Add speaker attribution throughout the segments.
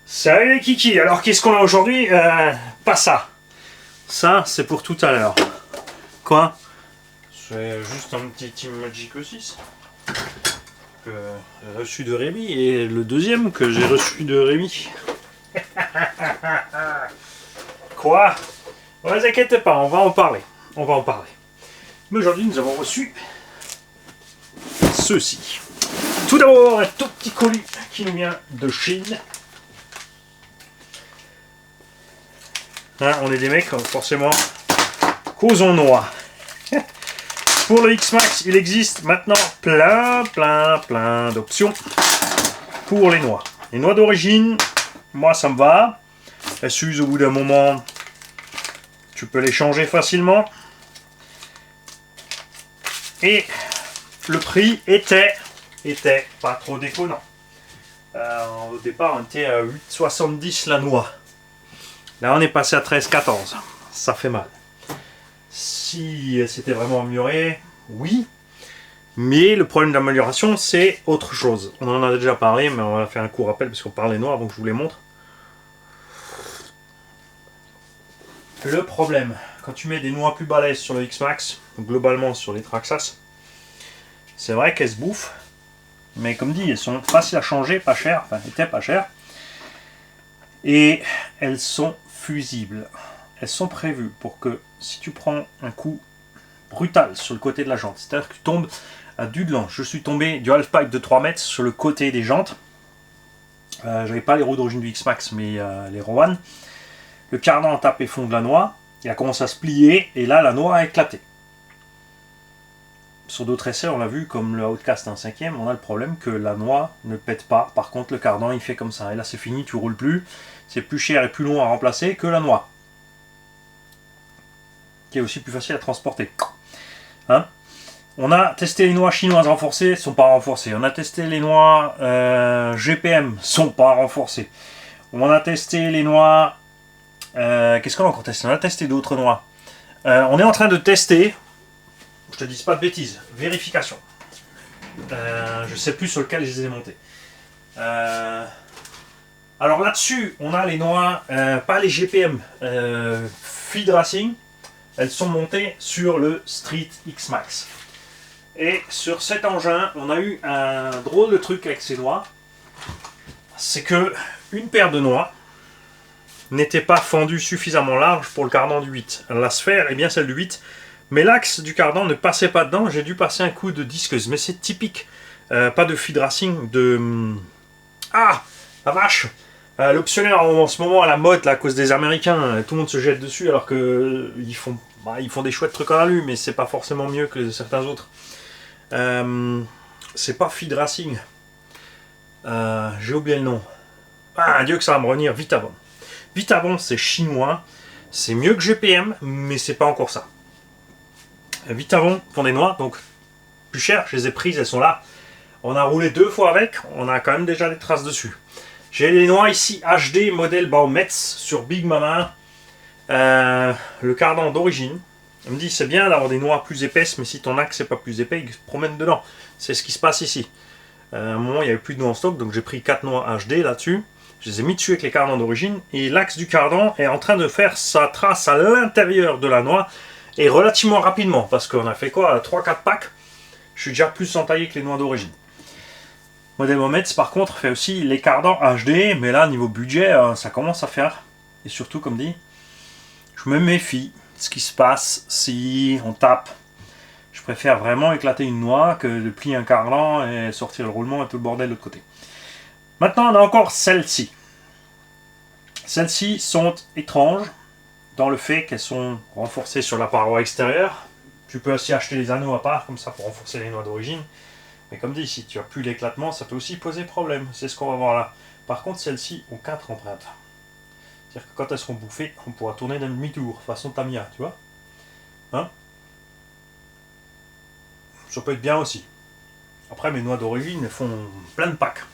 Speaker 1: Salut les kiki, alors qu'est-ce qu'on a aujourd'hui? Pas ça. Ça, c'est pour tout à l'heure. Quoi? C'est juste un petit Team Magic aussi. Que j'ai reçu de Rémi et le deuxième que j'ai reçu de Rémi. Quoi? Ne vous inquiétez pas, on va en parler. On va en parler. Mais aujourd'hui, nous avons reçu ceci. Tout d'abord, un tout petit colis qui nous vient de Chine. Hein, on est des mecs, forcément, causons noix. Pour le X-Max, il existe maintenant plein d'options pour les noix. Les noix d'origine, moi ça me va. Elles s'usent au bout d'un moment. Tu peux les changer facilement. Et le prix était pas trop déconnant. Au départ, on était à 8,70 la noix. Là, on est passé à 13,14. Ça fait mal. Si c'était vraiment amélioré, oui. Mais le problème d'amélioration, c'est autre chose. On en a déjà parlé, mais on va faire un court rappel parce qu'on parle des noix avant que je vous les montre. Le problème, quand tu mets des noix plus balèzes sur le X-Max, globalement sur les Traxxas, c'est vrai qu'elles se bouffent. Mais comme dit, elles sont faciles à changer, pas chères, enfin, étaient pas chères. Et elles sont fusibles. Elles sont prévues pour que si tu prends un coup brutal sur le côté de la jante, c'est-à-dire que tu tombes à du de l'an. Je suis tombé du half-pipe de 3 mètres sur le côté des jantes. J'avais pas les roues d'origine du X-Max, mais les Rowan. Le cardan a tapé fond de la noix, il a commencé à se plier, et là la noix a éclaté. Sur d'autres essais, on l'a vu, comme le Outcast 1/5, on a le problème que la noix ne pète pas. Par contre, le cardan, il fait comme ça. Et là, c'est fini, tu roules plus. C'est plus cher et plus long à remplacer que la noix. Qui est aussi plus facile à transporter. Hein? On a testé les noix chinoises renforcées, elles ne sont pas renforcées. On a testé les noix GPM, elles ne sont pas renforcées. On a testé les noix... Qu'est-ce qu'on a encore testé? On a testé d'autres noix. On est en train de tester... Je te dis pas de bêtises, vérification. Je sais plus sur lequel je les ai montés. Alors là-dessus, on a les noix, pas les GPM, Feed Racing. Elles sont montées sur le Street X-Max. Et sur cet engin, on a eu un drôle de truc avec ces noix. C'est que une paire de noix n'était pas fendue suffisamment large pour le cardan du 8. La sphère est bien celle du 8. Mais l'axe du cardan ne passait pas dedans, j'ai dû passer un coup de disqueuse. Mais c'est typique, pas de feed racing, de... Ah, la vache, l'optionnaire en ce moment à la mode, là, à cause des Américains, tout le monde se jette dessus alors que ils font des chouettes trucs en alu, mais c'est pas forcément mieux que certains autres. C'est pas feed racing. J'ai oublié le nom. Ah, Dieu que ça va me revenir, Vitavon. Vitavon, c'est chinois, c'est mieux que GPM, mais c'est pas encore ça. Vitavon font des noix, donc plus cher, je les ai prises, elles sont là. On a roulé 2 fois avec, on a quand même déjà des traces dessus. J'ai les noix ici HD modèle Baumetz sur Big Mama, le cardan d'origine. On me dit c'est bien d'avoir des noix plus épaisses, mais si ton axe n'est pas plus épais, il se promène dedans. C'est ce qui se passe ici. À un moment il n'y avait plus de noix en stock, donc j'ai pris 4 noix HD là-dessus. Je les ai mis dessus avec les cardans d'origine, et l'axe du cardan est en train de faire sa trace à l'intérieur de la noix. Et relativement rapidement, parce qu'on a fait quoi, 3-4 packs, je suis déjà plus entaillé que les noix d'origine. Modèle Mometz par contre fait aussi les cardans HD, mais là niveau budget ça commence à faire. Et surtout comme dit, je me méfie de ce qui se passe si on tape. Je préfère vraiment éclater une noix que de plier un cardan et sortir le roulement et tout le bordel de l'autre côté. Maintenant on a encore celles-ci. Celles-ci sont étranges. Dans le fait qu'elles sont renforcées sur la paroi extérieure. Tu peux aussi acheter les anneaux à part, comme ça, pour renforcer les noix d'origine. Mais comme dit, si tu as plus l'éclatement, ça peut aussi poser problème. C'est ce qu'on va voir là. Par contre, celles-ci ont 4 empreintes. C'est-à-dire que quand elles seront bouffées, on pourra tourner d'un demi-tour, façon Tamiya, tu vois. Hein? Ça peut être bien aussi. Après, mes noix d'origine, elles font plein de packs.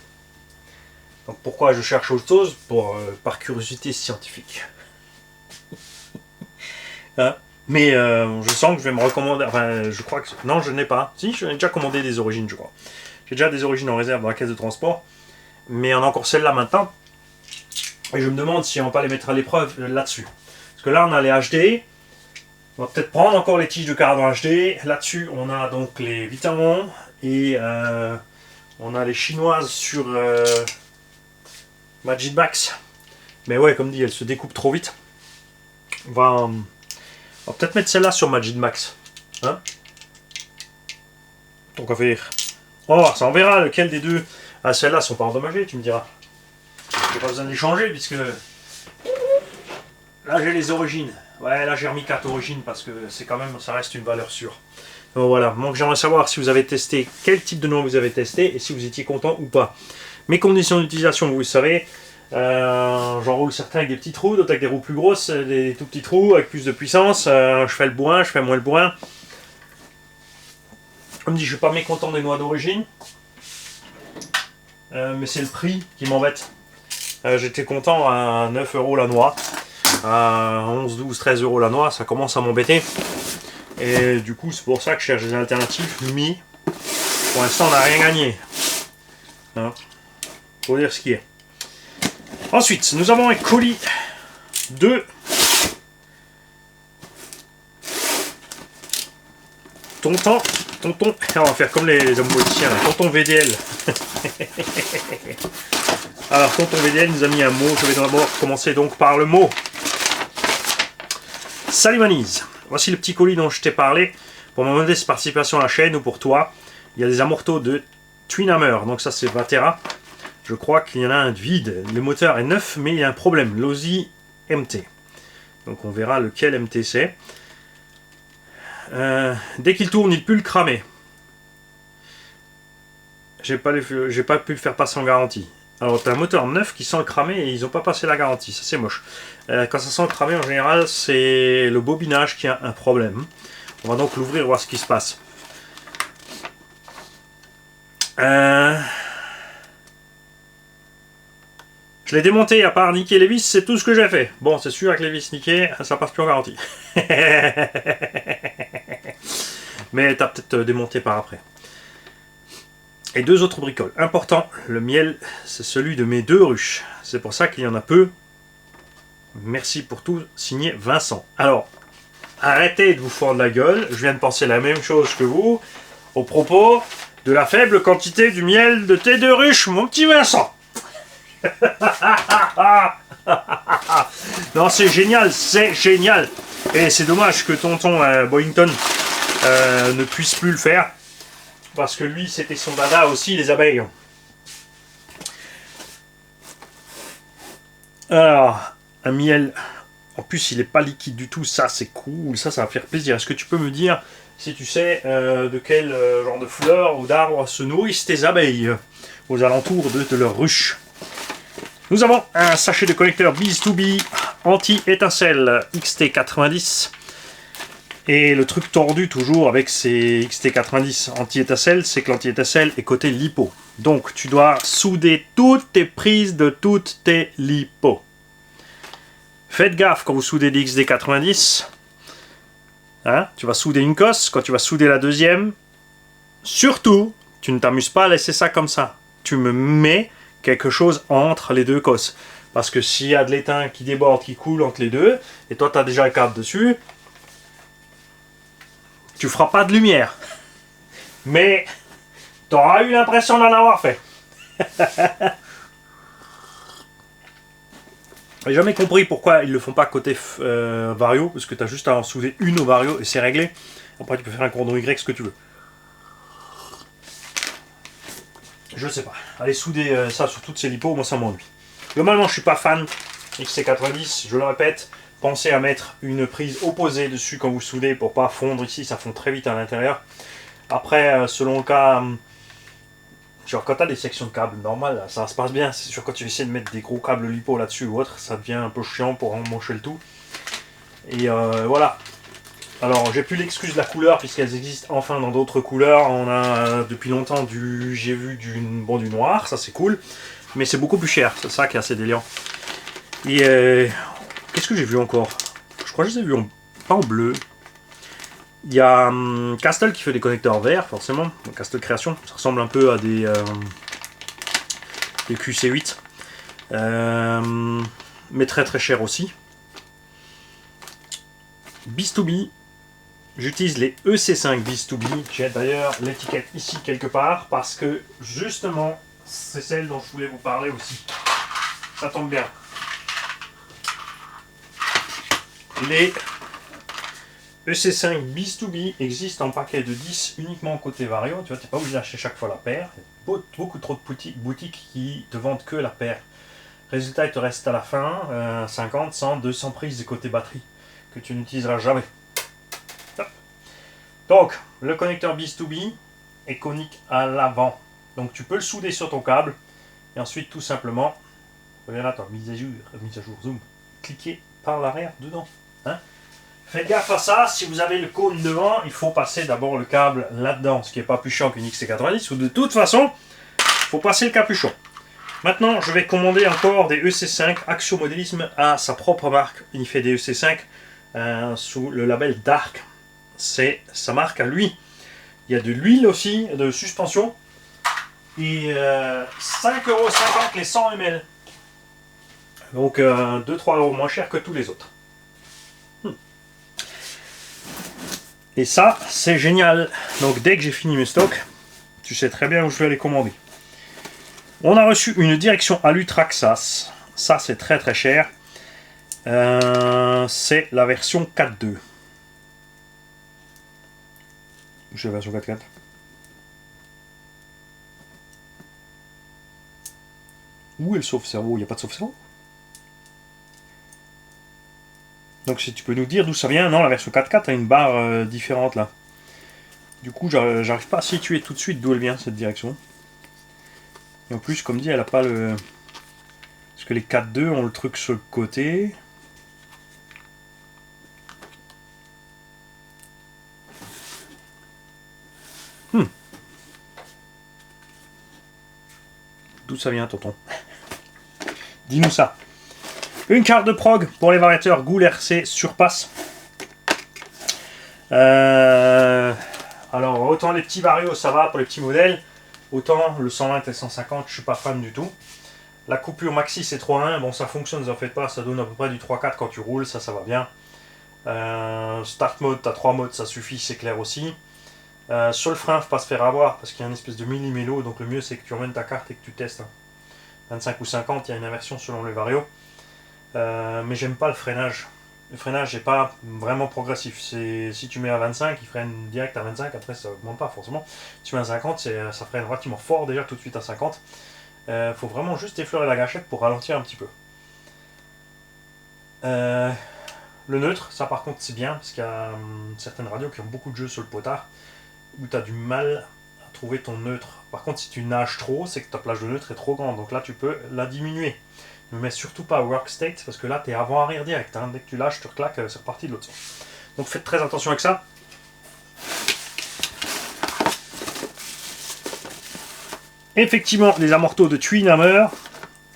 Speaker 1: Donc pourquoi je cherche autre chose? Par curiosité scientifique. Mais je sens que je vais me recommander. Enfin, je crois que. Non, je n'ai pas. Si, j'en ai déjà commandé des origines, je crois. J'ai déjà des origines en réserve dans la caisse de transport. Mais on a encore celle-là maintenant. Et je me demande si on va pas les mettre à l'épreuve là-dessus. Parce que là, on a les HD. On va peut-être prendre encore les tiges de cardan HD. Là-dessus, on a donc les vitamins. Et on a les chinoises sur Magidmax. Mais ouais, comme dit, elles se découpent trop vite. On va peut-être mettre celle-là sur Magidmax. Hein? Donc on va faire. On va voir ça. On verra lequel des deux. Ah, celles-là sont pas endommagées, tu me diras. J'ai pas besoin de les changer puisque. Là, j'ai les origines. Ouais, là, j'ai remis 4 origines parce que c'est quand même. Ça reste une valeur sûre. Donc voilà. Donc j'aimerais savoir si vous avez testé. Quel type de noix vous avez testé et si vous étiez content ou pas. Mes conditions d'utilisation, vous le savez. J'en roule certains avec des petits trous, d'autres avec des roues plus grosses, des tout petits trous avec plus de puissance. Je fais le bourrin, je fais moins le bourrin. On me dit je suis pas mécontent des noix d'origine, mais c'est le prix qui m'embête. J'étais content à 9 € la noix, à 11, 12, 13 € la noix, ça commence à m'embêter. Et du coup c'est pour ça que je cherche des alternatives, mais pour l'instant on n'a rien gagné. Hein, faut dire ce qui est. Ensuite, nous avons un colis de tonton, on va faire comme les hommes politiciens, tonton VDL. Alors, tonton VDL nous a mis un mot, je vais d'abord commencer donc par le mot. Salut Manise, voici le petit colis dont je t'ai parlé. Pour ma modeste participation à la chaîne ou pour toi, il y a des amortos de Twin Hammer, donc ça c'est Vatera. Je crois qu'il y en a un de vide. Le moteur est neuf, mais il y a un problème. L'Aussie MT. Donc on verra lequel MT c'est. Dès qu'il tourne, il pue le cramer. J'ai pas pu le faire passer en garantie. Alors t'as un moteur neuf qui sent le cramer et ils n'ont pas passé la garantie. Ça c'est moche. Quand ça sent le cramer, en général, c'est le bobinage qui a un problème. On va donc l'ouvrir, voir ce qui se passe. Je l'ai démonté à part niquer les vis, c'est tout ce que j'ai fait. Bon, c'est sûr, avec les vis niquées, ça passe plus en garantie. Mais t'as peut-être démonté par après. Et deux autres bricoles. Important, le miel, c'est celui de mes 2 ruches. C'est pour ça qu'il y en a peu. Merci pour tout, signé Vincent. Alors, arrêtez de vous fendre la gueule. Je viens de penser la même chose que vous, au propos de la faible quantité du miel de tes 2 ruches, mon petit Vincent. Non, c'est génial, c'est génial. Et c'est dommage que tonton Boyington ne puisse plus le faire. Parce que lui, c'était son dada aussi, les abeilles. Alors, un miel. En plus, il n'est pas liquide du tout. Ça, c'est cool. Ça va faire plaisir. Est-ce que tu peux me dire si tu sais de quel genre de fleurs ou d'arbres se nourrissent tes abeilles aux alentours de leur ruche? Nous avons un sachet de connecteur Bees2Bee anti-étincelle XT90. Et le truc tordu toujours avec ces XT90 anti-étincelle, c'est que l'anti-étincelle est côté lipo. Donc tu dois souder toutes tes prises de toutes tes lipos. Faites gaffe quand vous soudez des XT90. Hein, tu vas souder une cosse, quand tu vas souder la deuxième, surtout, tu ne t'amuses pas à laisser ça comme ça. Tu me mets quelque chose entre les 2 cosses. Parce que s'il y a de l'étain qui déborde, qui coule entre les 2, et toi tu as déjà le câble dessus, tu feras pas de lumière. Mais tu auras eu l'impression d'en avoir fait. J'ai jamais compris pourquoi ils le font pas côté Vario, parce que tu as juste à en souder une au Vario et c'est réglé. Après tu peux faire un cordon Y, ce que tu veux. Je sais pas. Allez souder ça sur toutes ces lipos, moi ça m'ennuie. Globalement je suis pas fan XC90, je le répète. Pensez à mettre une prise opposée dessus quand vous soudez pour pas fondre ici, ça fond très vite à l'intérieur. Après, selon le cas, genre quand tu as des sections de câbles normales, ça se passe bien. C'est sûr quand tu essaies de mettre des gros câbles lipo là-dessus ou autre, ça devient un peu chiant pour emmancher le tout. Et voilà. Alors j'ai plus l'excuse de la couleur puisqu'elles existent enfin dans d'autres couleurs. On a depuis longtemps j'ai vu du noir, ça c'est cool. Mais c'est beaucoup plus cher, c'est ça qui est assez déliant. Et qu'est-ce que j'ai vu encore? Je crois que je les ai vus pas en bleu. Il y a Castle qui fait des connecteurs verts, forcément. Castle Création, ça ressemble un peu à des QC8. mais très très cher aussi. Beast2B, j'utilise les EC5 Beast2B. J'ai d'ailleurs l'étiquette ici quelque part parce que justement c'est celle dont je voulais vous parler aussi. Ça tombe bien. Les EC5 Beast2B existent en paquet de 10 uniquement côté Vario. Tu vois, tu n'es pas obligé d'acheter chaque fois la paire. Il y a beaucoup trop de boutiques qui te vendent que la paire. Résultat, il te reste à la fin 50, 100, 200 prises de côté batterie que tu n'utiliseras jamais. Donc, le connecteur Beast2B est conique à l'avant. Donc, tu peux le souder sur ton câble et ensuite, tout simplement, regarde là, mise à jour, zoom, cliquer par l'arrière dedans. Hein? Faites gaffe à ça, si vous avez le cône devant, il faut passer d'abord le câble là-dedans, ce qui n'est pas plus chiant qu'une XT90, ou de toute façon, il faut passer le capuchon. Maintenant, je vais commander encore des EC5. Action Modélisme a sa propre marque. Il fait des EC5 sous le label Dark. C'est sa marque à lui. Il y a de l'huile aussi, de suspension. Et 5,50 € les 100 ml. Donc 2-3 € moins cher que tous les autres. Et ça, c'est génial. Donc dès que j'ai fini mes stocks, tu sais très bien où je vais les commander. On a reçu une direction Alutraxas. Ça, c'est très très cher. C'est la version 4.2. C'est la version 4.4. Où est le sauve-cerveau? Il n'y a pas de sauve-cerveau. Donc si tu peux nous dire d'où ça vient. Non, la version 4.4 a une barre différente là. Du coup, j'arrive pas à situer tout de suite d'où elle vient cette direction. Et en plus, comme dit, elle a pas le... Parce que les 4.2 ont le truc sur le côté. D'où ça vient, tonton? Dis-nous ça. Une carte de prog pour les variateurs Goul RC Surpass. Alors, autant les petits Vario, ça va pour les petits modèles. Autant le 120 et 150, je suis pas fan du tout. La coupure maxi, c'est 3.1. Bon, ça fonctionne, vous en faites pas. Ça donne à peu près du 3.4 quand tu roules. Ça va bien. Start mode, tu as 3 modes, ça suffit, c'est clair aussi. Sur le frein, faut pas se faire avoir parce qu'il y a une espèce de millimélo. Donc le mieux, c'est que tu emmènes ta carte et que tu testes. 25 ou 50, il y a une inversion selon les Vario. Mais j'aime pas le freinage. Le freinage n'est pas vraiment progressif. Si tu mets à 25, il freine direct à 25, après ça augmente pas forcément. Si tu mets à 50, ça freine relativement fort déjà tout de suite à 50. Faut vraiment juste effleurer la gâchette pour ralentir un petit peu. Le neutre, ça par contre c'est bien, parce qu'il y a certaines radios qui ont beaucoup de jeux sur le potard, où tu as du mal à trouver ton neutre. Par contre, si tu nages trop, c'est que ta plage de neutre est trop grande, donc là tu peux la diminuer. Ne mets surtout pas work state parce que là tu es avant-arrière direct. Hein. Dès que tu lâches, tu reclaques, c'est reparti de l'autre sens. Donc faites très attention avec ça. Effectivement, les amortos de Twin Hammer,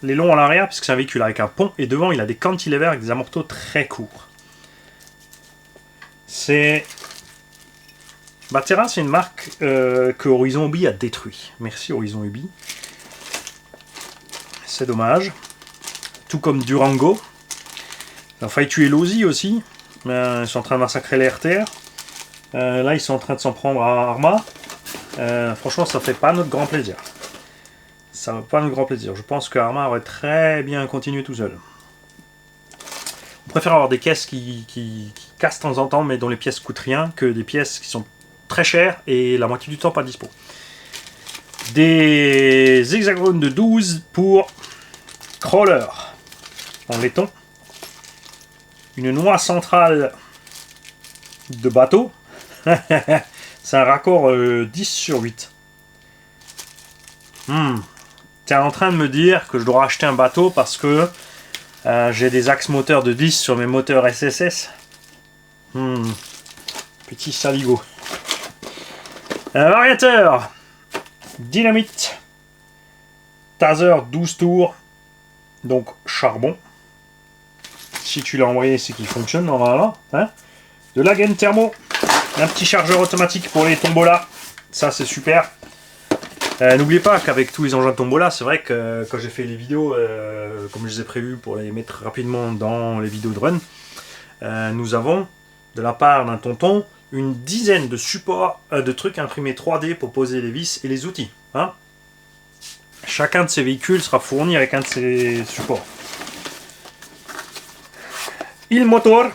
Speaker 1: les longs à l'arrière, puisque c'est un véhicule avec un pont, et devant il a des cantilevers avec des amortos très courts. C'est. Batera, c'est une marque que Horizon Ubi a détruit. Merci Horizon Ubi. C'est dommage. Tout comme Durango. Il a failli tuer Losi aussi. Ils sont en train de massacrer les RTR. Là, ils sont en train de s'en prendre à Arma. Franchement, ça fait pas notre grand plaisir. Ça va pas notre grand plaisir. Je pense que Arma aurait très bien continué tout seul. On préfère avoir des caisses qui cassent de temps en temps, mais dont les pièces coûtent rien, que des pièces qui sont très chères et la moitié du temps pas dispo. Des hexagones de 12 pour crawler. En laiton, une noix centrale de bateau, c'est un raccord 10 sur 8. Tu es en train de me dire que je dois acheter un bateau parce que j'ai des axes moteurs de 10 sur mes moteurs SSS. Petit saligo. Un variateur dynamite taser 12 tours, donc charbon. Si tu l'as envoyé, c'est qu'il fonctionne normalement. Hein, de la gaine thermo, un petit chargeur automatique pour les tombolas, ça c'est super. N'oubliez pas qu'avec tous les engins de tombola, c'est vrai que quand j'ai fait les vidéos, comme je les ai prévus pour les mettre rapidement dans les vidéos de run, nous avons, de la part d'un tonton, une dizaine de supports, de trucs imprimés 3D pour poser les vis et les outils. Hein. Chacun de ces véhicules sera fourni avec un de ces supports. Il moteur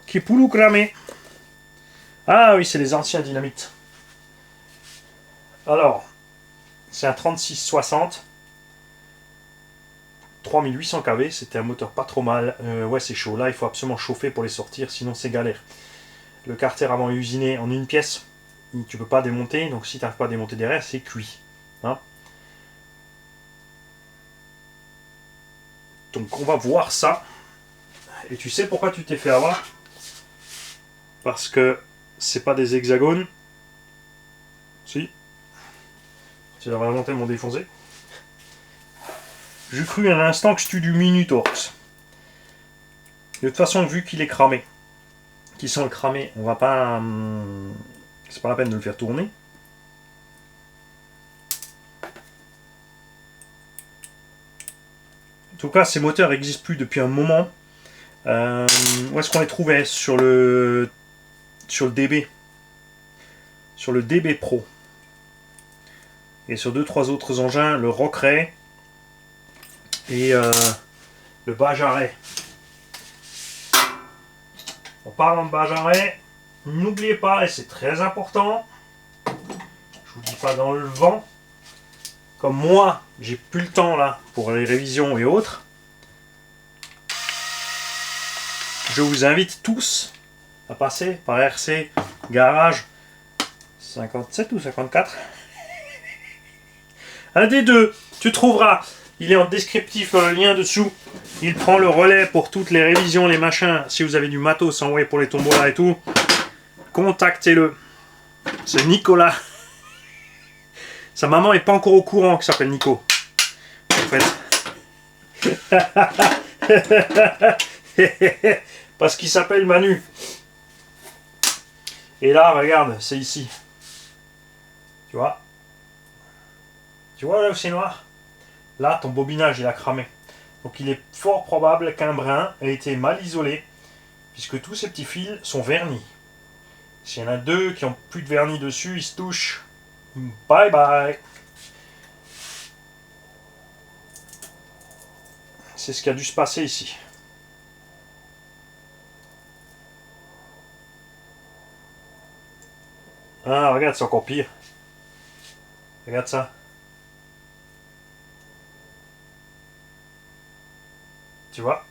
Speaker 1: qui poulou cramé. Ah oui, c'est les anciens dynamites. Alors, c'est un 3660. 3800 kV, c'était un moteur pas trop mal. Ouais, c'est chaud. Là, il faut absolument chauffer pour les sortir, sinon c'est galère. Le carter avant est usiné en une pièce. Tu peux pas démonter, donc si tu n'arrives pas à démonter derrière, c'est cuit. Hein. Donc on va voir ça. Et tu sais pourquoi tu t'es fait avoir? Parce que c'est pas des hexagones. Si. Tu devrais monter mon défoncé. J'ai cru un instant que c'était du Minutorx. De toute façon, vu qu'il est cramé, qu'ils sont cramés, on va pas. C'est pas la peine de le faire tourner. En tout cas, ces moteurs n'existent plus depuis un moment. Où est-ce qu'on les trouvait? Sur le DB. Sur le DB Pro. Et sur 2-3 autres engins, le Rockray et le Bajaret. En parlant de Bajaret, n'oubliez pas, et c'est très important, je vous dis pas dans le vent, comme moi, j'ai plus le temps là pour les révisions et autres, je vous invite tous à passer par RC Garage 57 ou 54. Un des deux, tu trouveras, il est en descriptif, le lien dessous. Il prend le relais pour toutes les révisions, les machins. Si vous avez du matos envoyé pour les tombolas et tout, contactez-le. C'est Nicolas. Sa maman est pas encore au courant qu'il s'appelle Nico. En fait. Parce qu'il s'appelle Manu. Et là, regarde, c'est ici. Tu vois? Tu vois là où c'est noir? Là, ton bobinage, il a cramé. Donc il est fort probable qu'un brin ait été mal isolé, puisque tous ces petits fils sont vernis. S'il y en a deux qui ont plus de vernis dessus, ils se touchent. Bye bye. C'est ce qui a dû se passer ici. Ah, regarde, c'est encore pire. Regarde ça. Tu vois?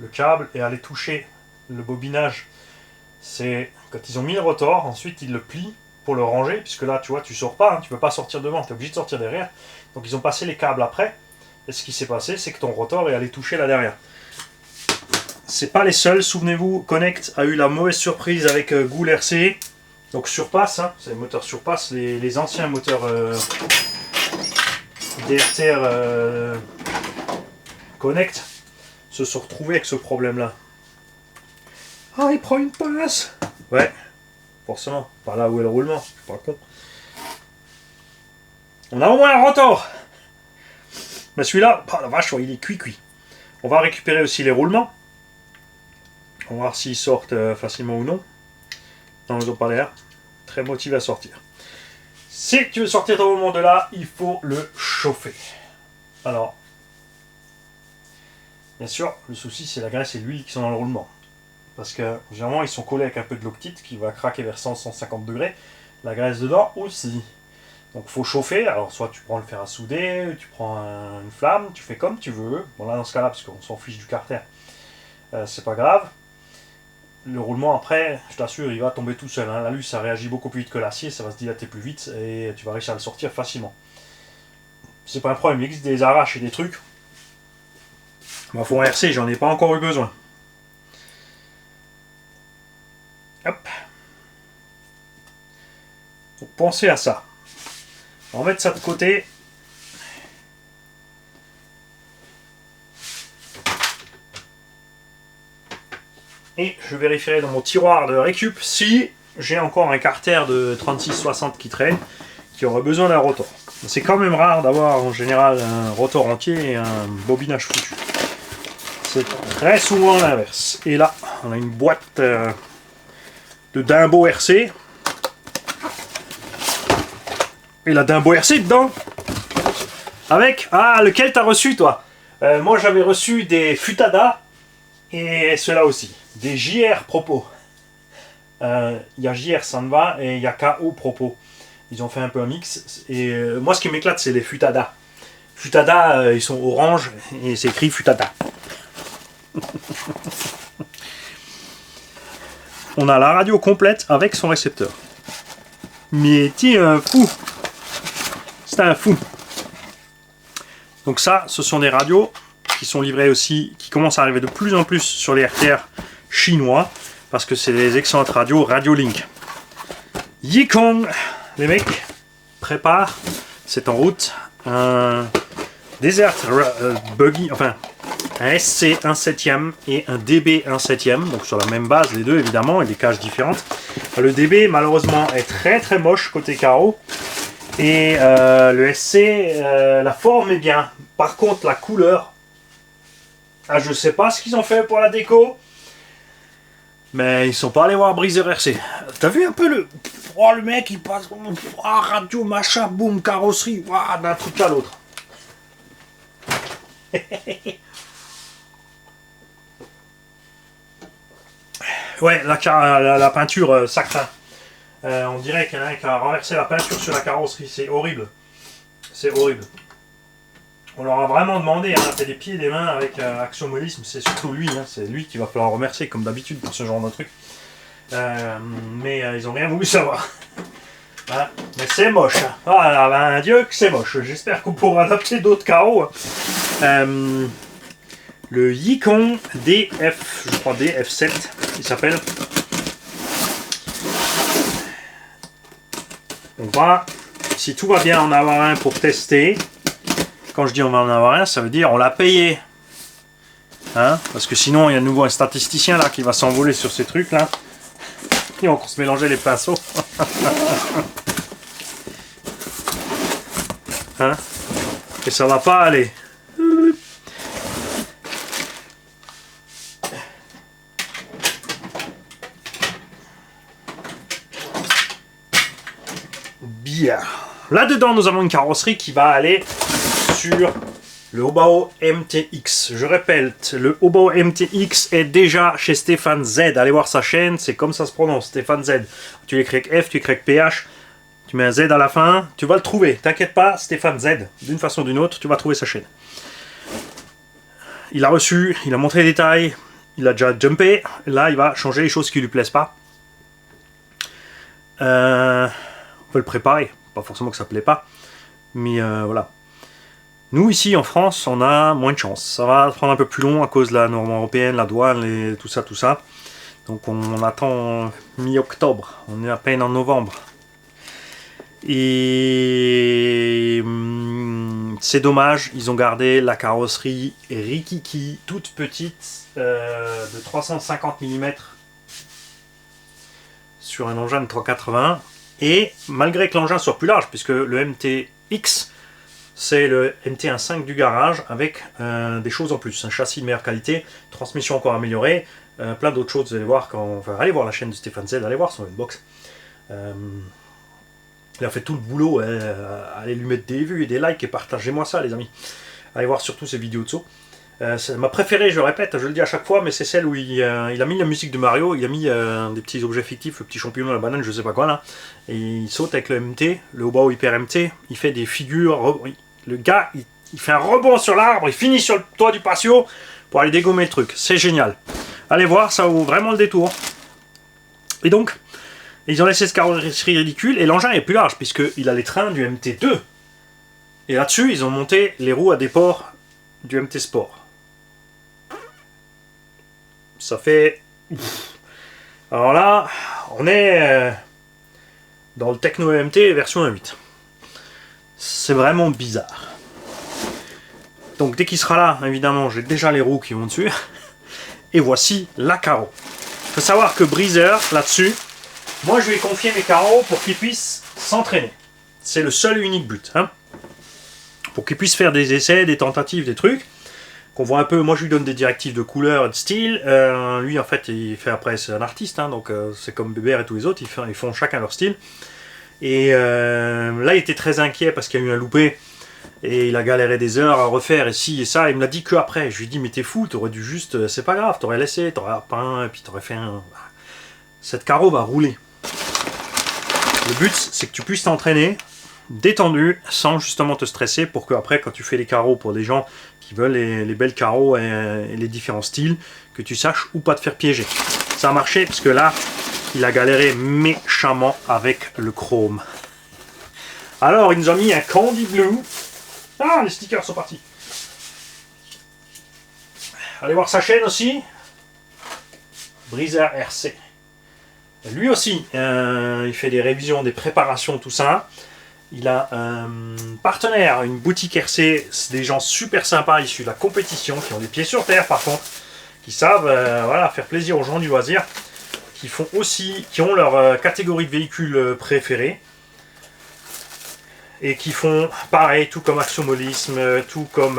Speaker 1: Le câble est allé toucher le bobinage. C'est quand ils ont mis le rotor, ensuite ils le plient pour le ranger, puisque là, tu vois, tu sors pas, hein, tu peux pas sortir devant, tu es obligé de sortir derrière. Donc ils ont passé les câbles après, et ce qui s'est passé, c'est que ton rotor est allé toucher là derrière. C'est pas les seuls, souvenez-vous, Connect a eu la mauvaise surprise avec Goul RC, donc Surpass, hein, c'est les moteurs Surpass, les anciens moteurs DRTR Connect se sont retrouvés avec ce problème-là. Ah, il prend une passe. Ouais, forcément, par là où est le roulement, je suis pas con. On a au moins un rotor. Mais celui-là, oh la vache, il est cuit. On va récupérer aussi les roulements. On va voir s'ils sortent facilement ou non. Non, ils n'ont pas l'air très motivés à sortir. Si tu veux sortir ton roulement de là, il faut le chauffer. Alors, bien sûr, le souci c'est la graisse et l'huile qui sont dans le roulement. Parce que généralement ils sont collés avec un peu de loctite qui va craquer vers 100-150 degrés. La graisse dedans aussi. Donc il faut chauffer. Alors soit tu prends le fer à souder, tu prends une flamme, tu fais comme tu veux. Bon là dans ce cas là, parce qu'on s'en fiche du carter, c'est pas grave. Le roulement après, je t'assure, il va tomber tout seul. Hein. L'alu ça réagit beaucoup plus vite que l'acier, ça va se dilater plus vite et tu vas réussir à le sortir facilement. C'est pas un problème, il existe des arraches et des trucs. Ma fond RC, j'en ai pas encore eu besoin. Hop. Donc pensez à ça. On va mettre ça de côté. Et je vérifierai dans mon tiroir de récup si j'ai encore un carter de 36-60 qui traîne, qui aurait besoin d'un rotor. C'est quand même rare d'avoir en général un rotor entier et un bobinage foutu. C'est très souvent l'inverse. Et là, on a une boîte de Dimbo RC. Et la Dimbo RC dedans. Avec... Ah, lequel t'as reçu toi? Moi j'avais reçu des Futada. Et ceux-là aussi. Des JR Propos. Il y a JR Sanva et il y a KO Propos. Ils ont fait un peu un mix. Et moi ce qui m'éclate c'est les Futada. Futada, ils sont orange et c'est écrit Futada. On a la radio complète avec son récepteur. Mais t'es un fou. C'est un fou. Donc ça, ce sont des radios qui sont livrées aussi, qui commencent à arriver de plus en plus sur les RTR chinois, parce que c'est des excellentes radios Radiolink. Yikong, les mecs préparent, c'est en route, un Desert Buggy, enfin un SC 1/7 et un DB 1/7, donc sur la même base les deux évidemment, et des cages différentes. Le DB malheureusement est très très moche côté carreau, et le SC, la forme est bien, par contre la couleur, ah, je sais pas ce qu'ils ont fait pour la déco, mais ils sont pas allés voir Breezer RC. T'as vu un peu le... Oh, le mec il passe... Oh, radio, machin, boum, carrosserie, oh, d'un truc à l'autre. Ouais, la peinture, ça craint. On dirait qu'il y en a un qui a renversé la peinture sur la carrosserie, c'est horrible. C'est horrible. On leur a vraiment demandé, hein, fait des pieds et des mains avec Axiomolisme, c'est surtout lui, hein, c'est lui qu'il va falloir remercier comme d'habitude pour ce genre de truc. Mais ils ont rien voulu savoir. Voilà. Mais c'est moche. Hein. Ah, ben, Dieu que c'est moche. J'espère qu'on pourra adapter d'autres carreaux. Le Yikon DF, je crois DF7, il s'appelle. On va, si tout va bien, en avoir un pour tester. Quand je dis on va en avoir un, ça veut dire on l'a payé. Hein? Parce que sinon, il y a de nouveau un statisticien là qui va s'envoler sur ces trucs là. Et on va se mélanger les pinceaux. Hein? Et ça va pas aller. Bien. Là-dedans, nous avons une carrosserie qui va aller sur le Hobao MTX. Je répète, le Hobao MTX est déjà chez Stéphane Z. Allez voir sa chaîne, c'est comme ça se prononce, Stéphane Z. Tu l'écris avec F, tu écris avec PH, tu mets un Z à la fin, tu vas le trouver. T'inquiète pas, Stéphane Z, d'une façon ou d'une autre, tu vas trouver sa chaîne. Il a reçu, il a montré les détails, il a déjà jumpé. Là, il va changer les choses qui lui plaisent pas. On peut le préparer, pas forcément que ça plaît pas, mais voilà. Nous ici en France, on a moins de chance. Ça va prendre un peu plus long à cause de la norme européenne, la douane, et tout ça, tout ça. Donc on attend mi-octobre, on est à peine en novembre. Et c'est dommage, ils ont gardé la carrosserie Rikiki, toute petite, de 350 mm sur un engin de 380. Et malgré que l'engin soit plus large, puisque le MTX, c'est le MT15 du garage avec des choses en plus. Un châssis de meilleure qualité, transmission encore améliorée, plein d'autres choses. Vous allez voir quand... Enfin, allez voir la chaîne de Stéphane Z, allez voir son unbox. Il a fait tout le boulot. Allez lui mettre des vues et des likes et partagez-moi ça, les amis. Allez voir surtout ses vidéos de saut. Ma préférée, je le répète, je le dis à chaque fois, mais c'est celle où il a mis la musique de Mario, il a mis des petits objets fictifs, le petit champignon, la banane, je sais pas quoi là, et il saute avec le MT, le Hobao Hyper MT, il fait des figures, le gars, il fait un rebond sur l'arbre, il finit sur le toit du patio pour aller dégommer le truc, c'est génial. Allez voir, ça vaut vraiment le détour. Et donc, ils ont laissé ce carrosserie ridicule, et l'engin est plus large, puisqu'il a les trains du MT2. Et là-dessus, ils ont monté les roues à déport du MT Sport. Ça fait... Alors là, on est dans le Techno MT version 1.8. C'est vraiment bizarre. Donc dès qu'il sera là, évidemment, j'ai déjà les roues qui vont dessus. Et voici la carreau. Il faut savoir que Breezer, là-dessus, Moi, je lui ai confié mes carreaux pour qu'ils puissent s'entraîner. C'est le seul et unique but. Hein. Pour qu'ils puissent faire des essais, des tentatives, des trucs. Qu'on voit un peu. Moi, je lui donne des directives de couleur et de style. Lui, en fait, il fait après, c'est un artiste. Hein, donc, c'est comme Bébert et tous les autres. Ils font chacun leur style. Et là, il était très inquiet parce qu'il y a eu un loupé. Et il a galéré des heures à refaire et ci et ça. Il me l'a dit que après. Je lui ai dit, mais t'es fou, t'aurais dû juste. C'est pas grave, t'aurais laissé, t'aurais repeint, et puis t'aurais fait un. Cette carreau va rouler. Le but, c'est que tu puisses t'entraîner détendu, sans justement te stresser, pour que après, quand tu fais les carreaux pour des gens qui veulent les belles carreaux et les différents styles, que tu saches où pas te faire piéger. Ça a marché, parce que là, il a galéré méchamment avec le chrome. Alors, il nous a mis un Candy Blue. Ah, les stickers sont partis. Allez voir sa chaîne aussi. Breezer RC. Lui aussi, il fait des révisions, des préparations, tout ça. Il a un partenaire, une boutique RC, c'est des gens super sympas issus de la compétition, qui ont des pieds sur terre par contre, qui savent voilà, faire plaisir aux gens du loisir, qui font aussi, qui ont leur catégorie de véhicules préférés, et qui font pareil, tout comme Action Modélisme, tout comme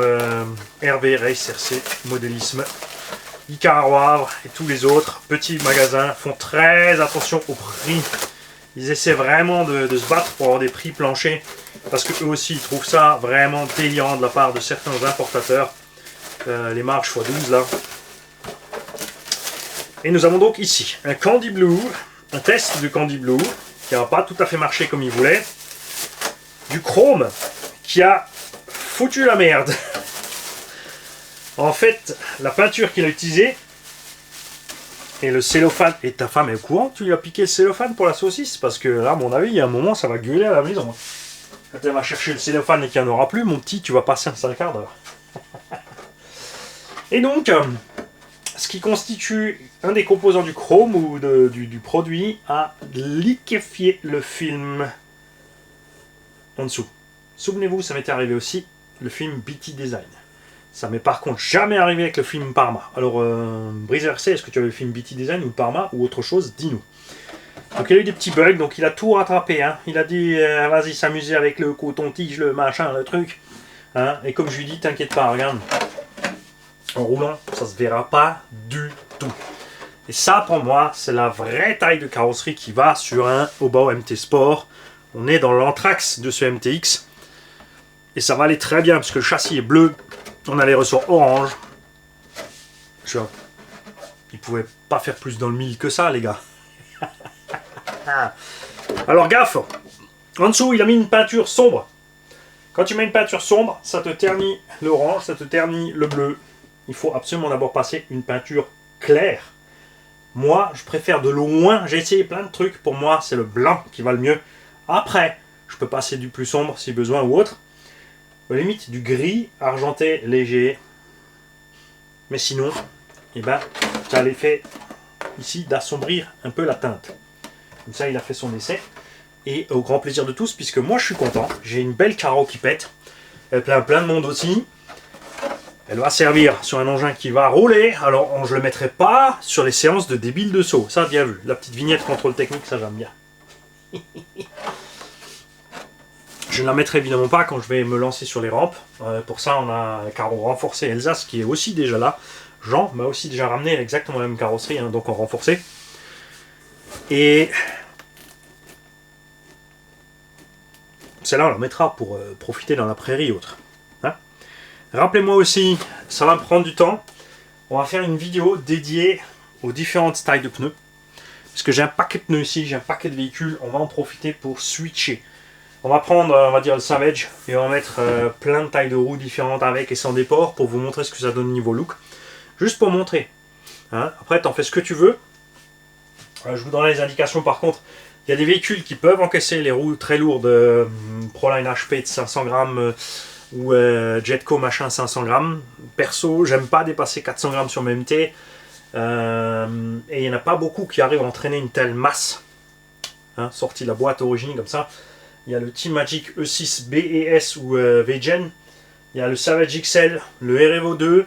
Speaker 1: RV Race RC Modélisme, Icar Wavre et tous les autres petits magasins font très attention au prix. Ils essaient vraiment de se battre pour avoir des prix planchers, parce qu'eux aussi ils trouvent ça vraiment délirant de la part de certains importateurs. Les marges x12 là. Et nous avons donc ici un Candy Blue, un test du Candy Blue qui n'a pas tout à fait marché comme il voulait. Du chrome qui a foutu la merde. En fait, la peinture qu'il a utilisée et le cellophane. Et ta femme est au courant? Tu lui as piqué le cellophane pour la saucisse? Parce que là, à mon avis, il y a un moment, ça va gueuler à la maison. Quand elle va chercher le cellophane et qu'il n'y en aura plus, mon petit, tu vas passer un sale quart d'heure. Et donc, ce qui constitue un des composants du chrome ou du produit a liquéfié le film en dessous. Souvenez-vous, ça m'était arrivé aussi, le film BT Design. Ça m'est par contre jamais arrivé avec le film Parma. Alors, Breezer RC, est-ce que tu avais le film BT Design ou Parma ou autre chose? Dis-nous. Donc il a eu des petits bugs, donc il a tout rattrapé. Hein. Il a dit, vas-y s'amuser avec le coton-tige, le machin, le truc. Hein. Et comme je lui dis, t'inquiète pas, regarde. En roulant, ça se verra pas du tout. Et ça, pour moi, c'est la vraie taille de carrosserie qui va sur un Obao MT Sport. On est dans l'anthrax de ce MTX. Et ça va aller très bien, parce que le châssis est bleu. On a les ressorts orange. Ils ne pouvaient pas faire plus dans le mille que ça, les gars. Alors, gaffe. En dessous, il a mis une peinture sombre. Quand tu mets une peinture sombre, ça te ternit l'orange, ça te ternit le bleu. Il faut absolument d'abord passer une peinture claire. Moi, je préfère de loin. J'ai essayé plein de trucs. Pour moi, c'est le blanc qui va le mieux. Après, je peux passer du plus sombre si besoin ou autre. À la limite, du gris argenté léger. Mais sinon, eh ben, tu as l'effet ici d'assombrir un peu la teinte. Comme ça, il a fait son essai. Et au grand plaisir de tous, puisque moi, je suis content. J'ai une belle carreau qui pète. Elle plaît à plein de monde aussi. Elle va servir sur un engin qui va rouler. Alors, je ne le mettrai pas sur les séances de débile de saut. Ça, bien vu. La petite vignette contrôle technique, ça, j'aime bien. Je ne la mettrai évidemment pas quand je vais me lancer sur les rampes. Pour ça, on a un carreau renforcé Elsace qui est aussi déjà là. Jean m'a aussi déjà ramené exactement la même carrosserie, hein, donc en renforcé. Et celle-là, on la mettra pour profiter dans la prairie autre. Hein. Rappelez-moi aussi, ça va me prendre du temps. On va faire une vidéo dédiée aux différentes tailles de pneus. Parce que j'ai un paquet de pneus ici, j'ai un paquet de véhicules. On va en profiter pour switcher. On va prendre, on va dire, le Savage et on va mettre plein de tailles de roues différentes avec et sans déport pour vous montrer ce que ça donne niveau look. Juste pour montrer. Hein. Après, t'en fais ce que tu veux. Je vous donnerai les indications par contre. Il y a des véhicules qui peuvent encaisser les roues très lourdes, Proline HP de 500 grammes ou Jetco machin 500 grammes. Perso, j'aime pas dépasser 400 grammes sur mes MT. Et il n'y en a pas beaucoup qui arrivent à entraîner une telle masse. Hein, sorti de la boîte origine comme ça. Il y a le Team Magic E6 BES ou VGen. Il y a le Savage XL, le REVO 2,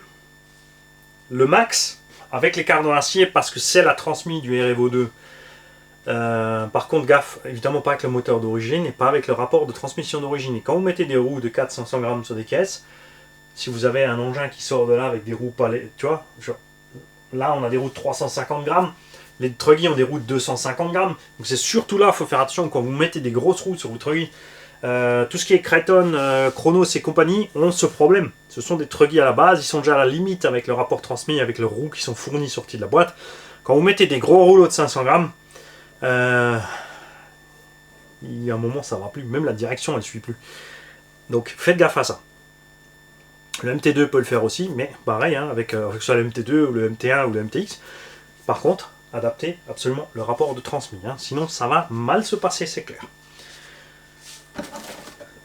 Speaker 1: le Max avec les cardans acier parce que c'est la transmise du REVO 2 Par contre, gaffe, évidemment pas avec le moteur d'origine et pas avec le rapport de transmission d'origine. Et quand vous mettez des roues de 400-500 grammes sur des caisses, si vous avez un engin qui sort de là avec des roues tu vois, genre, là on a des roues de 350 grammes, les truggies ont des roues de 250 grammes, donc c'est surtout là, il faut faire attention quand vous mettez des grosses roues sur vos truggies. Tout ce qui est Kraton, Chronos et compagnie ont ce problème. Ce sont des truggies à la base, ils sont déjà à la limite avec le rapport transmis, avec les roues qui sont fournies sorties de la boîte. Quand vous mettez des gros rouleaux de 500 grammes, il y a un moment ça va plus, même la direction elle suit plus. Donc faites gaffe à ça. Le MT2 peut le faire aussi, mais pareil, hein, avec que ce soit le MT2 ou le MT1 ou le MTX. Par contre, adaptez absolument le rapport de transmis, hein, sinon ça va mal se passer, c'est clair.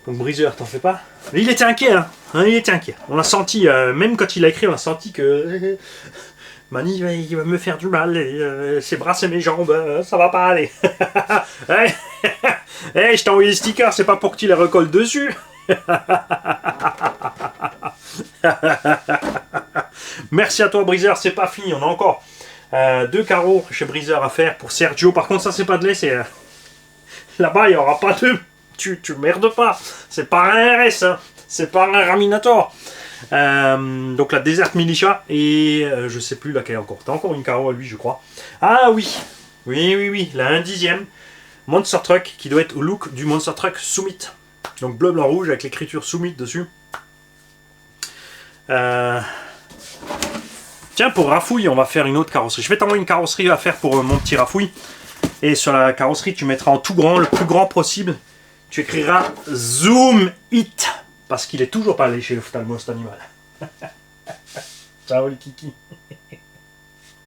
Speaker 1: Donc briseur, t'en fais pas. Mais il était inquiet, hein, il était inquiet. On a senti, même quand il a écrit, on a senti que Mani, il va me faire du mal, ses bras et mes jambes, ça va pas aller. Je t'ai envoyé les stickers, c'est pas pour que tu les recolles dessus. Merci à toi Briseur, c'est pas fini, on a encore 2 carreaux chez Briseur à faire pour Sergio. Par contre ça c'est pas de lait, c'est là-bas il n'y aura pas de... Tu merdes pas, c'est pas un RS, hein. C'est pas un Raminator. Donc la Desert Militia et je sais plus laquelle encore. T'as encore une carreau à lui je crois. Ah oui, oui, la 1/10 Monster Truck qui doit être au look du Monster Truck Summit. Donc bleu, blanc, rouge avec l'écriture Summit dessus. Tiens, pour Rafouille, on va faire une autre carrosserie. Je vais t'envoyer une carrosserie à faire pour mon petit Rafouille. Et sur la carrosserie, tu mettras en tout grand, le plus grand possible. Tu écriras Zoom It. Parce qu'il est toujours pas allé chez l'ophtalmo cet animal. Ciao les kiki.